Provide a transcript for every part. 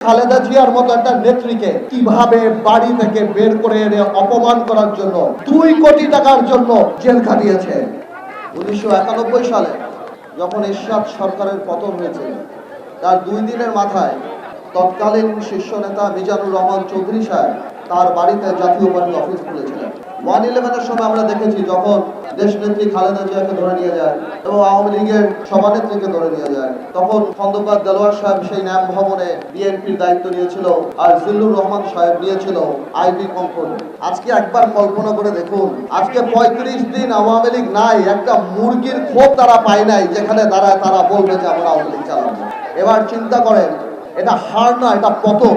খালেদা জিয়ার মতো একটা নেত্রীকে কিভাবে বাড়ি থেকে বের করে এনে অপমান করার জন্য 2 কোটি টাকার জন্য জেল খাটিয়েছে। 1991 সালে যখন এরশাদ সরকারের পতন হয়েছিল, তার 2 দিনের মাথায় তৎকালীন শীর্ষ নেতা মিজানুর রহমান চৌধুরী সাহেব তার বাড়িতে জাতীয় পার্টি অফিস খুলেছিলেন। 111-এর সময় আমরা দেখেছি যখন দেশনেত্রী খালেদা জিয়াকে ধরে নিয়ে যায় এবং আওয়ামী লীগের সভানেত্রীকে ধরে নিয়ে যায়, তখন খন্দকার দেলোয়ার সাহেব সেই ন্যাম ভবনে বিএনপির দায়িত্ব নিয়েছিল আর জিল্লুর রহমান সাহেব নিয়েছিল আইবি কোম্পানি। আজকে একবার কল্পনা করে দেখুন, আজকে 35 দিন আওয়ামী লীগ নাই, একটা মুরগির খোপ তারা পায় নাই যেখানে দাঁড়ায় তারা বলবে যে আমরা আওয়ামী লীগ চালাবো। এবার চিন্তা করেন, এটা হার না, এটা পতন,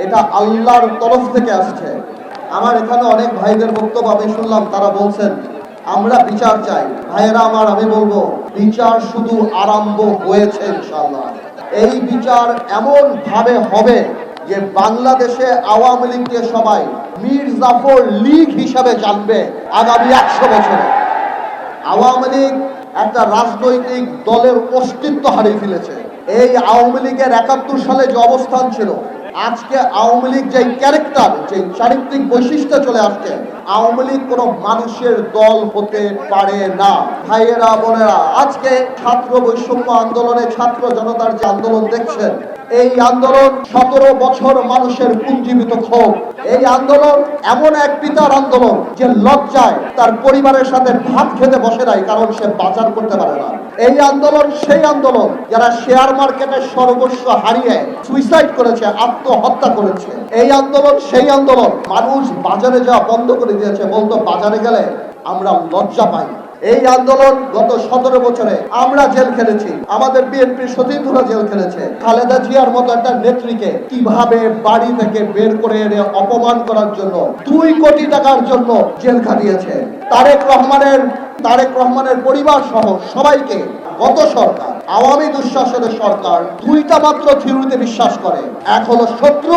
এটা আল্লাহর তরফ থেকে আসছে। আমার এখানে অনেক ভাইদের বক্তব্য আমি শুনলাম, তারা বলছেন আমরা বিচার চাই। ভাইয়েরা আমার, আমি বলবো বিচার শুধু আরম্ভ হয়েছে ইনশাআল্লাহ। এই বিচার এমন ভাবে হবে যে বাংলাদেশে আওয়ামী লীগকে সবাই মীর জাফর লীগ হিসাবে জানবে আগামী 100 বছরে। আওয়ামী লীগ একটা রাজনৈতিক দলের অস্তিত্ব হারিয়ে ফেলেছে। এই আওয়ামী লীগের 71 সালে যে অবস্থান ছিল, আজকে আওয়ামী লীগ যে ক্যারেক্টার, যে চারিত্রিক বৈশিষ্ট্য চলে আসছে, আওয়ামী লীগ কোনো মানুষের দল হতে পারে না। ভাইয়েরা বোনেরা, আজকে ছাত্র বৈষম্য আন্দোলনে ছাত্র জনতার যে আন্দোলন দেখছেন, এই আন্দোলন 17 বছর মানুষের পুঞ্জীবিত ক্ষোভ। এই আন্দোলন এমন এক পিতার আন্দোলন যে লজ্জায় তার পরিবারের সাথে ভাত খেতে বসে নাই, কারণ সে বাজার করতে পারে না। এই আন্দোলন সেই আন্দোলন যারা শেয়ার মার্কেটের সর্বস্ব হারিয়ে সুইসাইড করেছে, আত্মহত্যা করেছে। এই আন্দোলন সেই আন্দোলন মানুষ বাজারে যাওয়া বন্ধ করে দিয়েছে, বলতো বাজারে গেলে আমরা লজ্জা পাই। এই আন্দোলন গত 17 বছরে আমরা জেল খেলেছি, আমাদের বিএনপির সতীর্থরা জেল খেলেছে। খালেদা জিয়ার মতো একটা নেত্রীকে কিভাবে বাড়ি থেকে বের করে এনে অপমান করার জন্য 2 কোটি টাকার জন্য জেল খাটিয়েছে। তারেক রহমানের পরিবার সহ সবাইকে গত সরকার, আওয়ামী দুঃশাসনের সরকার, 2টা মাত্র থিওরিতে বিশ্বাস করে, এক হলো শত্রু,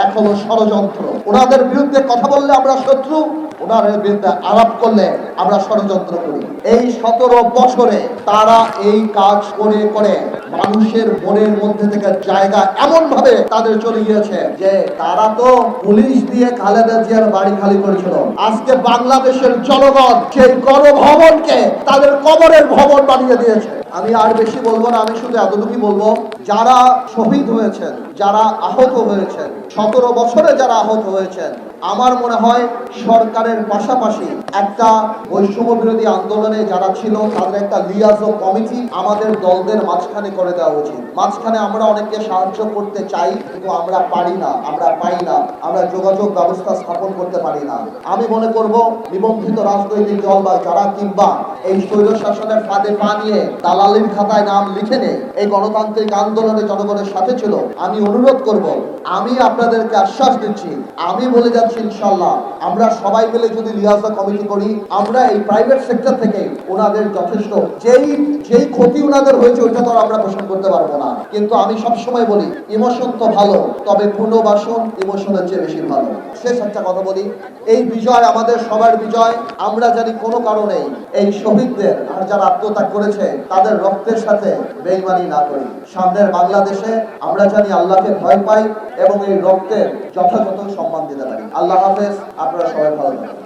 এক হলো ষড়যন্ত্র। ওনাদের বিরুদ্ধে কথা বললে আমরা শত্রু, ওনাদের বিরুদ্ধে আলাপ করলে আমরা ষড়যন্ত্র করি। এই 17 বছরে তারা এই কাজ করে করে মানুষের মনের মধ্যে থেকে জায়গা এমন ভাবে তাদের চলে গিয়েছে যে তারা তো পুলিশ দিয়ে খালেদা জিয়ার বাড়ি খালি করেছিল। আজকে বাংলাদেশের জনগণ সেই গণভবনকে তাদের কবরের ভবন বানিয়ে দিয়েছে। আমি আর বেশি বলবো না, আমি শুধু এতটুকুই বলবো, যারা শহীদ হয়েছেন, যারা আহত হয়েছেন, 17 বছরে যারা আহত হয়েছেন, আমার মনে হয় সরকারের পাশাপাশি একটা বৈষম্য বিরোধী আন্দোলনে যারা ছিল তাদের একটা লিয়াজো কমিটি আমাদের দলদের মাঝখানে করে দেওয়া উচিত। মাঝখানে আমরা অনেককে সাহায্য করতে চাই, কিন্তু আমরা পারি না, আমরা পাই না, আমরা যোগাযোগ ব্যবস্থা স্থাপন করতে পারি না। আমি মনে করব নিবন্ধিত রাজনৈতিক দল বা যারা কিংবা এই স্বৈর শাসনের ফাঁদে পা নিয়ে দালালির খাতায় নাম লিখে নেই এই গণতান্ত্রিক আন্দোলনে জনগণের সাথে ছিল, আমি অনুরোধ করব, আমি আপনাদেরকে আশ্বাস দিচ্ছি, আমি বলে যাচ্ছি ইনশাআল্লাহ আমরা সবাই মিলে যদি লিয়াজা কমিটি করি, আমরা এই প্রাইভেট সেক্টর থেকে ওনাদের যথেষ্ট যেই ক্ষতি ওনাদের হয়েছে ওইটা তো আমরা পোষণ করতে পারবো না। কিন্তু আমি সবসময় বলি, ইমোশন তো ভালো, তবে পুনর্বাসন ইমোশনের চেয়ে বেশি ভালো। শেষ একটা কথা বলি, এই বিজয় আমাদের সবার বিজয়। আমরা জানি কোনো কারণে এই শহীদদের আর যারা আত্মত্যাগ করেছে তাদের রক্তের সাথে বেইমানি না করি। সামনের বাংলাদেশে আমরা জানি আল্লাহকে ভয় পাই এবং এই রক্তের যথাযথ সম্মান দিতে পারি। আল্লাহ হাফেজ, আপনারা সবাই ভালো থাকুন।